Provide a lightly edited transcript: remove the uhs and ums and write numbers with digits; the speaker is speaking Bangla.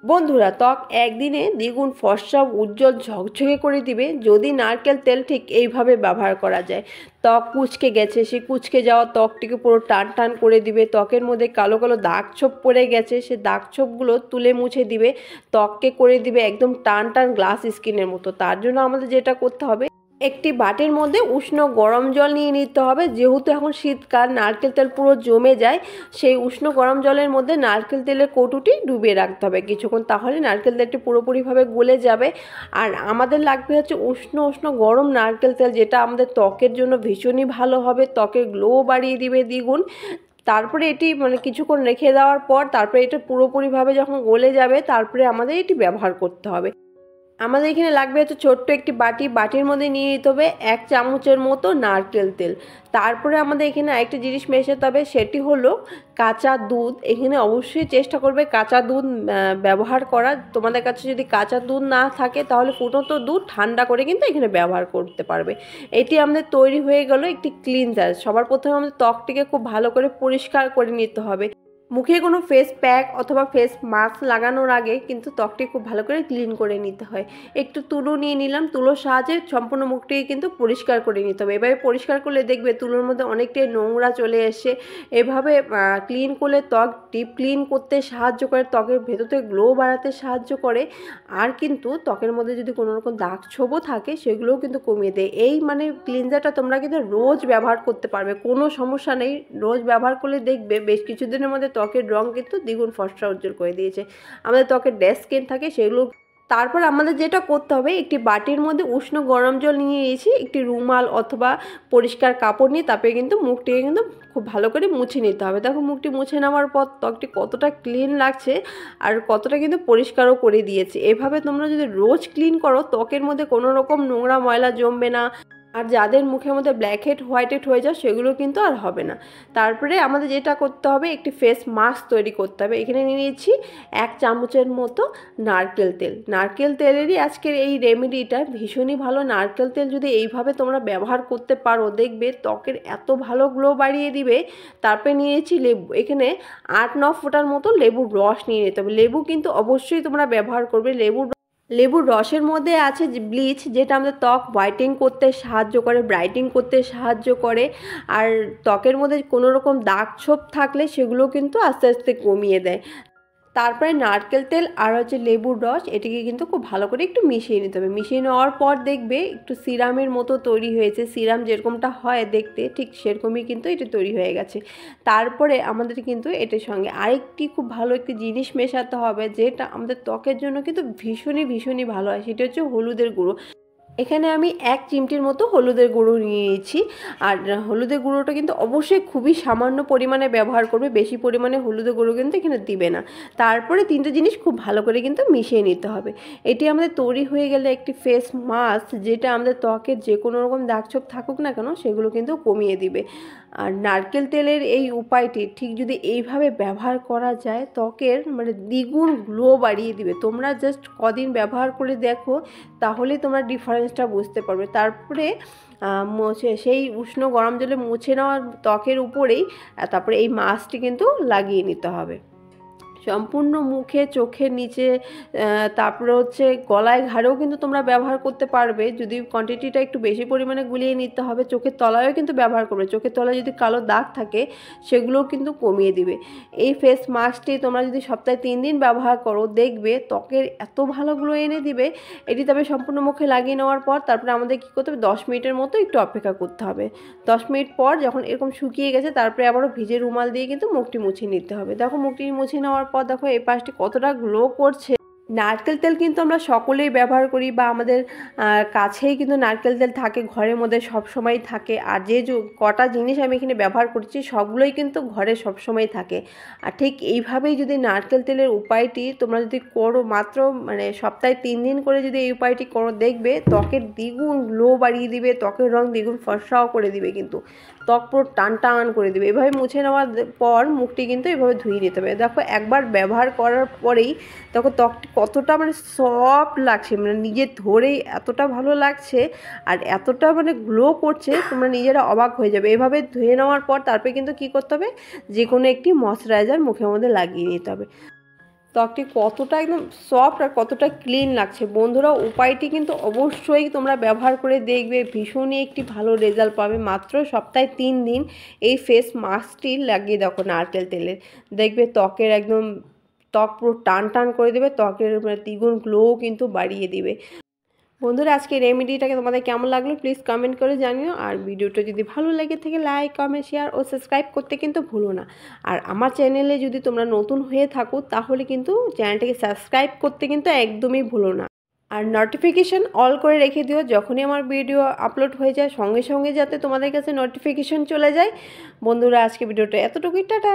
বন্ধুরা, ত্বক একদিনে দ্বিগুণ ফর্সা উজ্জ্বল ঝকঝকে করে দিবে যদি নারকেল তেল ঠিক এইভাবে ব্যবহার করা যায়। ত্বক কুঁচকে গেছে, সেই কুঁচকে যাওয়া ত্বকটিকে পুরো টান টান করে দিবে। ত্বকের মধ্যে কালো কালো দাগ ছোপ পড়ে গেছে, সে দাগ ছোপগুলো তুলে মুছে দিবে। ত্বককে করে দিবে একদম টান টান গ্লাস স্কিনের মতো। তার জন্য আমাদের যেটা করতে হবে, একটি বাটির মধ্যে উষ্ণ গরম জল নিয়ে নিতে হবে। যেহেতু এখন শীতকাল, নারকেল তেল পুরো জমে যায়, সেই উষ্ণ গরম জলের মধ্যে নারকেল তেলের কৌটোটি ডুবিয়ে রাখতে হবে কিছুক্ষণ, তাহলে নারকেল তেলটি পুরোপুরিভাবে গলে যাবে। আর আমাদের লাগবে হচ্ছে উষ্ণ উষ্ণ গরম নারকেল তেল, যেটা আমাদের ত্বকের জন্য ভীষণই ভালো হবে, ত্বকের গ্লো বাড়িয়ে দিবে দ্বিগুণ। তারপরে এটি কিছুক্ষণ রেখে দেওয়ার পর তারপরে এটা পুরোপুরিভাবে যখন গলে যাবে, তারপরে আমাদের এটি ব্যবহার করতে হবে। আমাদের এখানে লাগবে হচ্ছে ছোট্ট একটি বাটির মধ্যে নিয়ে নিতে হবে 1 চামচের মতো নারকেল তেল। তারপরে আমাদের এখানে আরেকটা জিনিস মেশাতে হবে, সেটি হলো কাঁচা দুধ। এখানে অবশ্যই চেষ্টা করবে কাঁচা দুধ ব্যবহার করা। তোমাদের কাছে যদি কাঁচা দুধ না থাকে তাহলে ফুটন্ত দুধ ঠান্ডা করে কিন্তু এখানে ব্যবহার করতে পারবে। এটি আমাদের তৈরি হয়ে গেল একটি ক্লিনজার। সবার প্রথমে আমাদের ত্বকটিকে খুব ভালো করে পরিষ্কার করে নিতে হবে। মুখে কোনো ফেস প্যাক অথবা ফেস মাস্ক লাগানোর আগে কিন্তু ত্বকটি খুব ভালো করে ক্লিন করে নিতে হয়। একটু তুলো নিয়ে নিলাম, তুলোর সাহায্যে সম্পূর্ণ মুখটিকে কিন্তু পরিষ্কার করে নিতে হবে। এভাবে পরিষ্কার করলে দেখবে তুলোর মধ্যে অনেকটাই নোংরা চলে এসে। এভাবে ক্লিন করলে ত্বক ডিপ ক্লিন করতে সাহায্য করে, ত্বকের ভেতর থেকে গ্লো বাড়াতে সাহায্য করে। আর কিন্তু ত্বকের মধ্যে যদি কোনো রকম দাগ ছোপও থাকে সেগুলোও কিন্তু কমিয়ে দেয়। এই ক্লিনজারটা তোমরা কিন্তু রোজ ব্যবহার করতে পারবে, কোনো সমস্যা নেই। রোজ ব্যবহার করলে দেখবে বেশ কিছুদিনের মধ্যে ত্বকের রং কিন্তু দ্বিগুণ ফর্সা উজ্জ্বল করে দিয়েছে। আমাদের ত্বকের ড্যাশ স্কিন থাকে সেগুলো। তারপর আমাদের যেটা করতে হবে, একটি বাটির মধ্যে উষ্ণ গরম জল নিয়ে নিয়েছি, একটি রুমাল অথবা পরিষ্কার কাপড় নিয়ে তারপরে কিন্তু মুখটিকে কিন্তু খুব ভালো করে মুছে নিতে হবে। দেখো মুখটি মুছে নেওয়ার পর ত্বকটি কতটা ক্লিন লাগছে আর কতটা কিন্তু পরিষ্কারও করে দিয়েছে। এভাবে তোমরা যদি রোজ ক্লিন করো, ত্বকের মধ্যে কোনো রকম নোংরা ময়লা জমবে না। আর যাদের মুখের মধ্যে ব্ল্যাক হেড হোয়াইট হেড হয়ে যায় সেগুলো কিন্তু আর হবে না। তারপরে আমাদের যেটা করতে হবে, একটি ফেস মাস্ক তৈরি করতে হবে। এখানে নিয়ে নিয়েছি 1 চামচের মতো নারকেল তেল। নারকেল তেলেরই আজকের এই রেমেডিটা ভীষণই ভালো। নারকেল তেল যদি এইভাবে তোমরা ব্যবহার করতে পারো, দেখবে ত্বকের এত ভালো গ্লো বাড়িয়ে দিবে। তারপরে নিয়েছি লেবু। এখানে 8-9 ফোঁটার মতো লেবুর রস নিয়ে নিতে হবে। লেবু কিন্তু অবশ্যই তোমরা ব্যবহার করবে। লেবুর রসের মধ্যে আছে যে ব্লিচ, যেটা আমাদের ত্বক হোয়াইটিং করতে সাহায্য করে, ব্রাইটিং করতে সাহায্য করে। আর ত্বকের মধ্যে কোনো রকম দাগ ছোপ থাকলে সেগুলো কিন্তু আস্তে আস্তে কমিয়ে দেয়। তারপরে নারকেল তেল আর হচ্ছে লেবুর রস, এটিকে কিন্তু খুব ভালো করে একটু মিশিয়ে নিতে হবে। মিশিয়ে নেওয়ার পর দেখবে একটু সিরামের মতো তৈরি হয়েছে। সিরাম যেরকমটা হয় দেখতে, ঠিক সেরকমই কিন্তু এটা তৈরি হয়ে গেছে। তারপরে আমাদের কিন্তু এটার সঙ্গে আরেকটি খুব ভালো একটি জিনিস মেশাতে হবে, যেটা আমাদের ত্বকের জন্য কিন্তু ভীষণই ভীষণই ভালো হয়। সেটা হচ্ছে হলুদের গুঁড়ো। এখানে আমি 1 চিমটির মতো হলুদের গুঁড়ো নিয়ে নিয়েছি। আর হলুদের গুঁড়োটা কিন্তু অবশ্যই খুবই সামান্য পরিমাণে ব্যবহার করবে, বেশি পরিমাণে হলুদের গুঁড়ো কিন্তু এখানে দিবে না। তারপরে 3টে জিনিস খুব ভালো করে কিন্তু মিশিয়ে নিতে হবে। এটি আমাদের তৈরি হয়ে গেলে একটি ফেস মাস্ক, যেটা আমাদের ত্বকের যে কোনো রকম দাগছোপ থাকুক না কেন সেগুলো কিন্তু কমিয়ে দিবে। আর নারকেল তেলের এই উপায়টি ঠিক যদি এইভাবে ব্যবহার করা যায়, ত্বকের দ্বিগুণ গ্লো বাড়িয়ে দিবে। তোমরা জাস্ট কদিন ব্যবহার করে দেখো, তাহলে তোমরা ডিফারেন্সটা বুঝতে পারবে। তারপরে সেই উষ্ণ গরম জলে মুছে নেওয়া ত্বকের উপরেই তারপরে এই মাস্কটি কিন্তু লাগিয়ে নিতে হবে সম্পূর্ণ মুখে, চোখের নিচে, তারপরে হচ্ছে গলায় ঘাড়েও কিন্তু তোমরা ব্যবহার করতে পারবে। যদি কোয়ান্টিটিটা একটু বেশি পরিমাণে গুলিয়ে নিতে হবে। চোখের তলায়ও কিন্তু ব্যবহার করবে। চোখের তলায় যদি কালো দাগ থাকে সেগুলোও কিন্তু কমিয়ে দিবে। এই ফেস মাস্কটি তোমরা যদি সপ্তাহে 3 দিন ব্যবহার করো, দেখবে ত্বকের এত ভালো গ্লো এনে দিবে। এটি তবে সম্পূর্ণ মুখে লাগিয়ে নেওয়ার পর তারপরে আমাদের কী করতে হবে, 10 মিনিটের মতো একটু অপেক্ষা করতে হবে। 10 মিনিট পর যখন এরকম শুকিয়ে গেছে, তারপরে আবারও ভিজে রুমাল দিয়ে কিন্তু মুখটি মুছে নিতে হবে। দেখো মুখটি মুছে নেওয়ার পর দেখো এই পাশটি কতটা গ্লো করছে। নারকেল তেল কিন্তু আমরা সকলেই ব্যবহার করি, বা আমাদের কাছেই কিন্তু নারকেল তেল থাকে, ঘরের মধ্যে সব সময় থাকে। আর যে কটা জিনিস আমি এখানে ব্যবহার করছি সবগুলোই কিন্তু ঘরে সব সময় থাকে। আর ঠিক এইভাবেই যদি নারকেল তেলের উপায়টি তোমরা যদি করো, মাত্র সপ্তাহে 3 দিন করে যদি এই উপায়টি করো, দেখবে ত্বকের দ্বিগুণ গ্লো বাড়িয়ে দিবে, ত্বকের রং দ্বিগুণ ফর্সাও করে দিবে, কিন্তু ত্বক পুরো টান টান করে দিবে। এভাবে মুছে নেওয়ার পর মুখটি কিন্তু এভাবে ধুয়ে নিতে হবে। দেখো একবার ব্যবহার করার পরেই দেখো ত্বকটি কতটা সফট লাগছে, নিজে ধরেই এতটা ভালো লাগছে আর এতটা গ্লো করছে, তোমরা নিজেরা অবাক হয়ে যাবে। এভাবে ধুয়ে নেওয়ার পর তারপরে কিন্তু কী করতে হবে, যে কোনো একটি ময়শ্চারাইজার মুখের মধ্যে লাগিয়ে নিতে হবে। ত্বকটি কতটা একদম সফট আর কতটা ক্লিন লাগছে। বন্ধুরা, উপায়টি কিন্তু অবশ্যই তোমরা ব্যবহার করে দেখবে, ভীষণই একটি ভালো রেজাল্ট পাবে। মাত্র সপ্তাহে 3 দিন এই ফেস মাস্কটি লাগিয়ে দেখো নারকেল তেলের, দেখবে ত্বকের একদম ত্বক পুরো টান টান করে দেবে, ত্বকের দ্বিগুণ গ্লো কিন্তু বাড়িয়ে দিবে। বন্ধুরা, আজকে রেমেডিটাকে তোমাদের কেমন লাগলো প্লিজ কমেন্ট করে জানিও। আর ভিডিওটা যদি ভালো লেগে থাকে লাইক কমেন্ট শেয়ার ও সাবস্ক্রাইব করতে কিন্তু ভুলো না। আর আমার চ্যানেলে যদি তোমরা নতুন হয়ে থাকো তাহলে কিন্তু চ্যানেলটাকে সাবস্ক্রাইব করতে কিন্তু একদমই ভুলো না। আর নোটিফিকেশান অল করে রেখে দিও, যখনই আমার ভিডিও আপলোড হয়ে যায় সঙ্গে সঙ্গে যাতে তোমাদের কাছে নোটিফিকেশান চলে যায়। বন্ধুরা, আজকে ভিডিওটা এতটুকুই, টাটা।